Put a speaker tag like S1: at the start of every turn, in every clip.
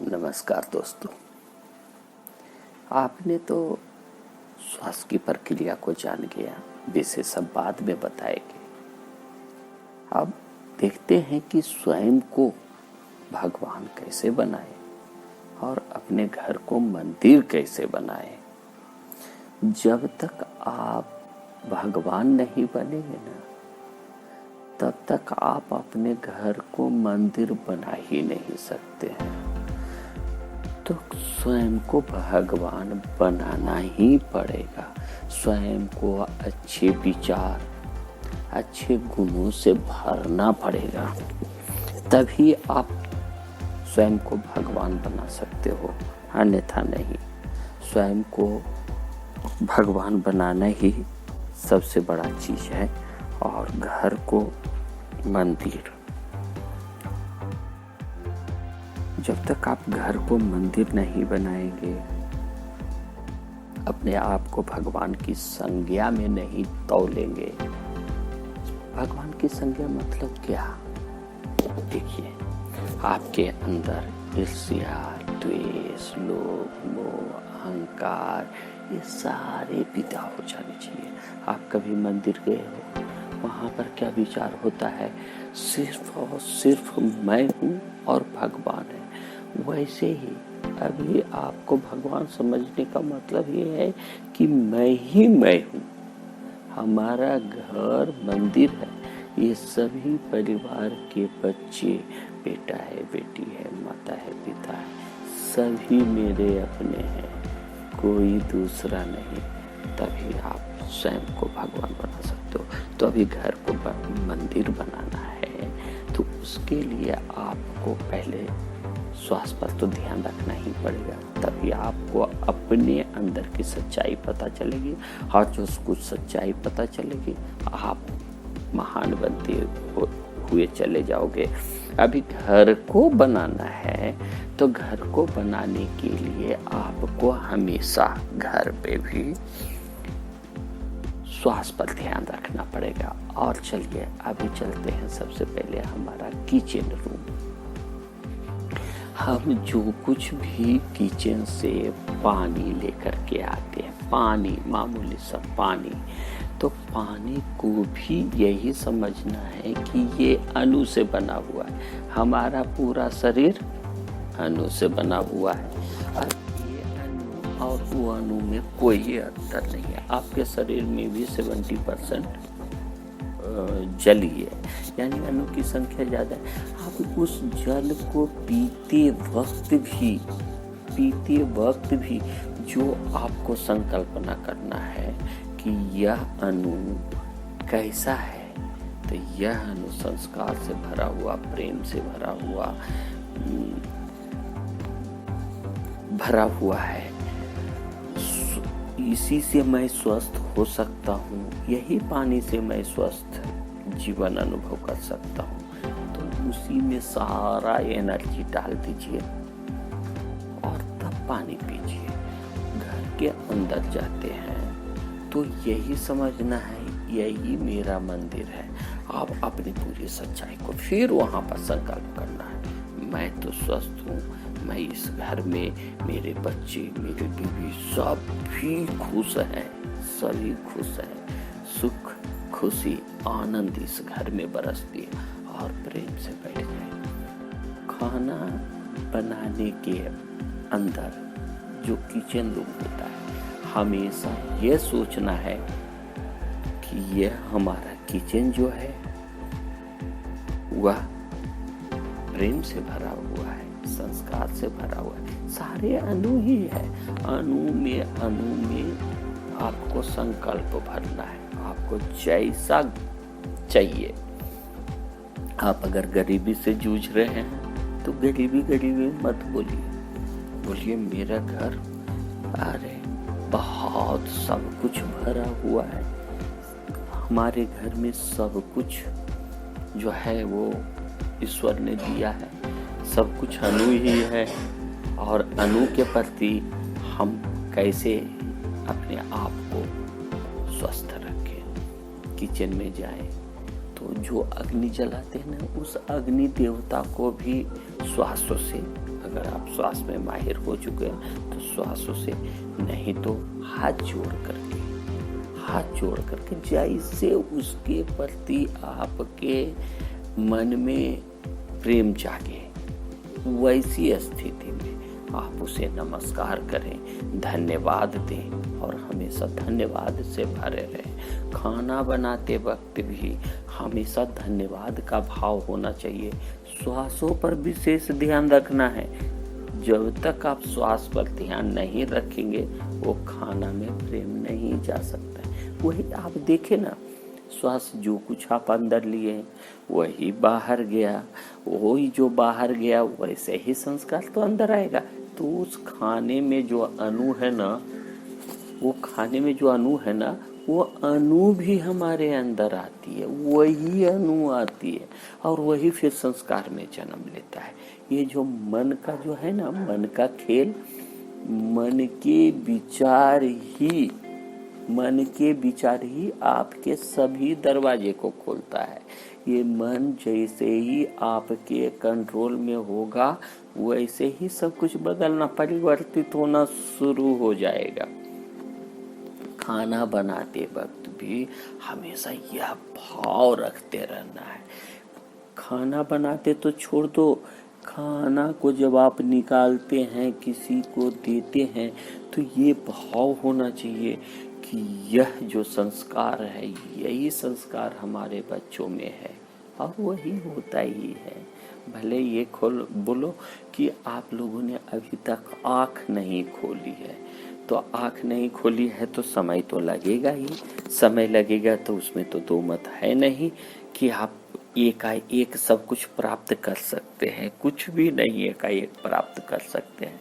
S1: नमस्कार दोस्तों। आपने तो श्वास की प्रक्रिया को जान गया, वैसे सब बाद में बताएंगे। अब देखते हैं कि स्वयं को भगवान कैसे बनाए और अपने घर को मंदिर कैसे बनाए। जब तक आप भगवान नहीं बनेंगे ना, तब तक आप अपने घर को मंदिर बना ही नहीं सकते हैं। तो स्वयं को भगवान बनाना ही पड़ेगा। स्वयं को अच्छे विचार, अच्छे गुणों से भरना पड़ेगा, तभी आप स्वयं को भगवान बना सकते हो, अन्यथा नहीं। स्वयं को भगवान बनाना ही सबसे बड़ा चीज है, और घर को मंदिर। जब तक आप घर को मंदिर नहीं बनाएंगे, अपने आप को भगवान की संज्ञा में नहीं तौलेंगे। भगवान की संज्ञा मतलब क्या? देखिए, आपके अंदर ईर्ष्या, द्वेष, लोभ, मोह, अहंकार, ये सारे विदा हो जाने चाहिए। आप कभी मंदिर गए हो, वहां पर क्या विचार होता है? सिर्फ और सिर्फ मैं हूँ और भगवान है। वैसे ही अभी आपको भगवान समझने का मतलब ये है कि मैं ही मैं हूँ। हमारा घर मंदिर है। ये सभी परिवार के बच्चे, बेटा है, बेटी है, माता है, पिता है, सभी मेरे अपने हैं, कोई दूसरा नहीं। तभी आप स्वयं को भगवान बना सकते हो। तो अभी घर को मंदिर बनाना है, तो उसके लिए आपको पहले श्वास पर तो ध्यान रखना ही पड़ेगा। तभी आपको अपने अंदर की सच्चाई पता चलेगी, और जो कुछ सच्चाई पता चलेगी, आप महान बनते हुए चले जाओगे। अभी घर को बनाना है, तो घर को बनाने के लिए आपको हमेशा घर पे भी श्वास पर ध्यान रखना पड़ेगा। और चलिए अभी चलते हैं सबसे पहले हमारा किचन रूम। हम जो कुछ भी किचन से पानी लेकर के आते हैं, पानी, मामूली सा पानी, तो पानी को भी यही समझना है कि ये अणु से बना हुआ है। हमारा पूरा शरीर अणु से बना हुआ है, और ये अणु और वो अणु में कोई अंतर नहीं है। आपके शरीर में भी 70% जल ही है, यानी अणु की संख्या ज्यादा है। आप उस जल को पीते वक्त भी जो आपको संकल्पना करना है कि यह अणु कैसा है, तो यह अणु संस्कार से भरा हुआ, प्रेम से भरा हुआ है। इसी से मैं स्वस्थ हो सकता हूँ, यही पानी से मैं स्वस्थ जीवन अनुभव कर सकता हूँ। तो उसी में सारा एनर्जी डाल दीजिए और तब पानी पीजिए। घर के अंदर जाते हैं तो यही समझना है, यही मेरा मंदिर है। आप अपनी पूरी सच्चाई को फिर वहां पर संकल्प करना है। मैं तो स्वस्थ हूँ, मैं इस घर में, मेरे बच्चे, मेरे बीवी, सभी खुश हैं, सभी खुश हैं। सुख, खुशी, आनंद इस घर में बरसती है, और प्रेम से बैठ जाए। खाना बनाने के अंदर जो किचन रूम होता है, हमेशा यह सोचना है कि यह हमारा किचन जो है वह प्रेम से भरा हुआ है, संस्कार से भरा हुआ है। सारे अणु ही है। अणु में आपको संकल्प भरना है, आपको जैसा चाहिए। आप अगर गरीबी से जूझ रहे हैं तो गरीबी मत बोलिए मेरा घर, अरे बहुत सब कुछ भरा हुआ है। हमारे घर में सब कुछ जो है वो ईश्वर ने दिया है, सब कुछ अणु ही है। और अणु के प्रति हम कैसे अपने आप को स्वस्थ रखें। किचन में जाएं तो जो अग्नि जलाते हैं ना, उस अग्नि देवता को भी श्वासों से अगर आप श्वास में माहिर हो चुके हैं तो श्वासों से, नहीं तो हाथ जोड़ करके जैसे उसके प्रति आपके मन में प्रेम जागे, वैसी स्थिति में आप उसे नमस्कार करें, धन्यवाद दें और हमेशा धन्यवाद से भरे रहें। खाना बनाते वक्त भी हमेशा धन्यवाद का भाव होना चाहिए। श्वासों पर विशेष ध्यान रखना है। जब तक आप श्वास पर ध्यान नहीं रखेंगे वो खाना में प्रेम नहीं जा सकता। वही आप देखें ना, श्वास जो कुछ आप अंदर लिए वही बाहर गया, वही जो बाहर गया वैसे ही संस्कार तो अंदर आएगा। तो उस खाने में जो अणु है ना, वो अणु भी हमारे अंदर आती है, वही अणु आती है और वही फिर संस्कार में जन्म लेता है। ये जो मन का जो है ना, मन का खेल, मन के विचार ही आपके सभी दरवाजे को खोलता है। ये मन जैसे ही आपके कंट्रोल में होगा वैसे ही सब कुछ बदलना, परिवर्तित होना शुरू हो जाएगा। खाना बनाते वक्त भी हमेशा यह भाव रखते रहना है। खाना बनाते तो छोड़ दो, खाना को जब आप निकालते हैं, किसी को देते हैं, तो ये भाव होना चाहिए कि यह जो संस्कार है, यही संस्कार हमारे बच्चों में है और वही होता ही है। भले ये बोलो कि आप लोगों ने अभी तक आँख नहीं खोली है, तो आँख नहीं खोली है तो समय तो लगेगा ही। समय लगेगा तो उसमें तो दो मत है नहीं कि आप एकाएक सब कुछ प्राप्त कर सकते हैं। कुछ भी नहीं एकाएक प्राप्त कर सकते हैं।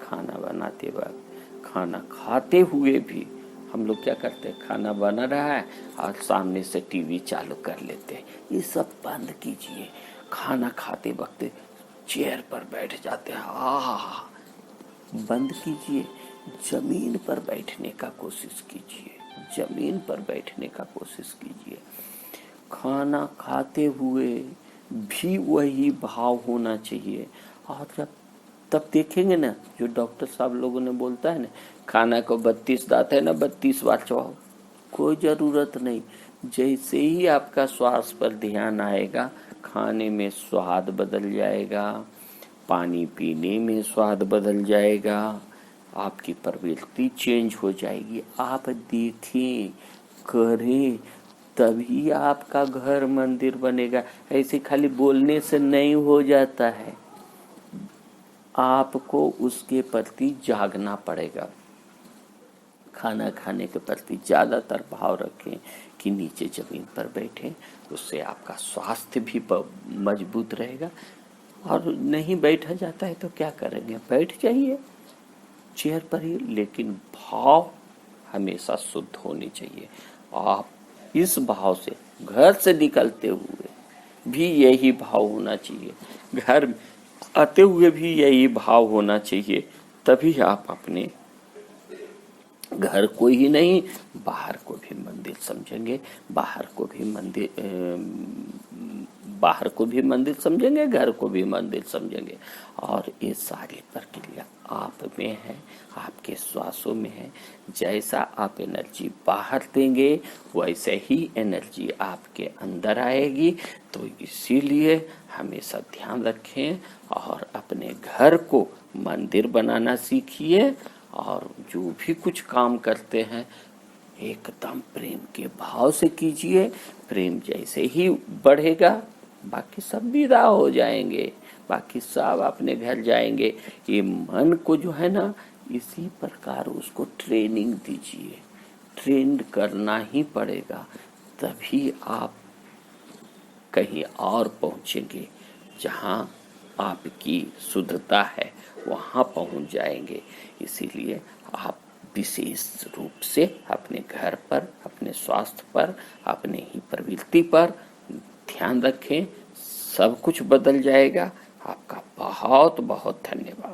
S1: खाना बनाते वक्त, खाना खाते हुए भी हम लोग क्या करते हैं, खाना बना रहा है और सामने से टीवी चालू कर लेते हैं। ये सब बंद कीजिए। खाना खाते वक्त चेयर पर बैठ जाते हैं, बंद कीजिए। जमीन पर बैठने का कोशिश कीजिए, जमीन पर बैठने का कोशिश कीजिए। खाना खाते हुए भी वही भाव होना चाहिए। और जब तब देखेंगे ना, जो डॉक्टर साहब लोगों ने बोलता है ना, खाना को 32 दांत है ना, 32 बार चबाओ, कोई जरूरत नहीं। जैसे ही आपका श्वास पर ध्यान आएगा, खाने में स्वाद बदल जाएगा, पानी पीने में स्वाद बदल जाएगा, आपकी प्रवृत्ति चेंज हो जाएगी। आप देखें, करें, तभी आपका घर मंदिर बनेगा। ऐसे खाली बोलने से नहीं हो जाता है, आपको उसके प्रति जागना पड़ेगा। खाना खाने के प्रति ज्यादातर भाव रखें कि नीचे जमीन पर बैठें, उससे आपका स्वास्थ्य भी मजबूत रहेगा। और नहीं बैठा जाता है तो क्या करेंगे, बैठ जाइए चेयर पर ही, लेकिन भाव हमेशा शुद्ध होनी चाहिए। आप इस भाव से, घर से निकलते हुए भी यही भाव होना चाहिए, घर आते हुए भी यही भाव होना चाहिए। तभी आप अपने घर को ही नहीं, बाहर को भी मंदिर समझेंगे, बाहर को भी मंदिर समझेंगे, घर को भी मंदिर समझेंगे। और ये सारी प्रक्रिया आप में है, आपके श्वासों में है। जैसा आप एनर्जी बाहर देंगे वैसे ही एनर्जी आपके अंदर आएगी। तो इसीलिए हमेशा ध्यान रखें और अपने घर को मंदिर बनाना सीखिए। और जो भी कुछ काम करते हैं एकदम प्रेम के भाव से कीजिए। प्रेम जैसे ही बढ़ेगा बाकी सब विदा हो जाएंगे, बाकी सब अपने घर जाएंगे। ये मन को जो है ना, इसी प्रकार उसको ट्रेनिंग दीजिए, ट्रेंड करना ही पड़ेगा, तभी आप कहीं और पहुंचेंगे। जहां आपकी शुद्धता है वहां पहुंच जाएंगे। इसीलिए आप विशेष रूप से अपने घर पर, अपने स्वास्थ्य पर, अपने ही प्रवृत्ति पर ध्यान रखें, सब कुछ बदल जाएगा। आपका बहुत बहुत धन्यवाद।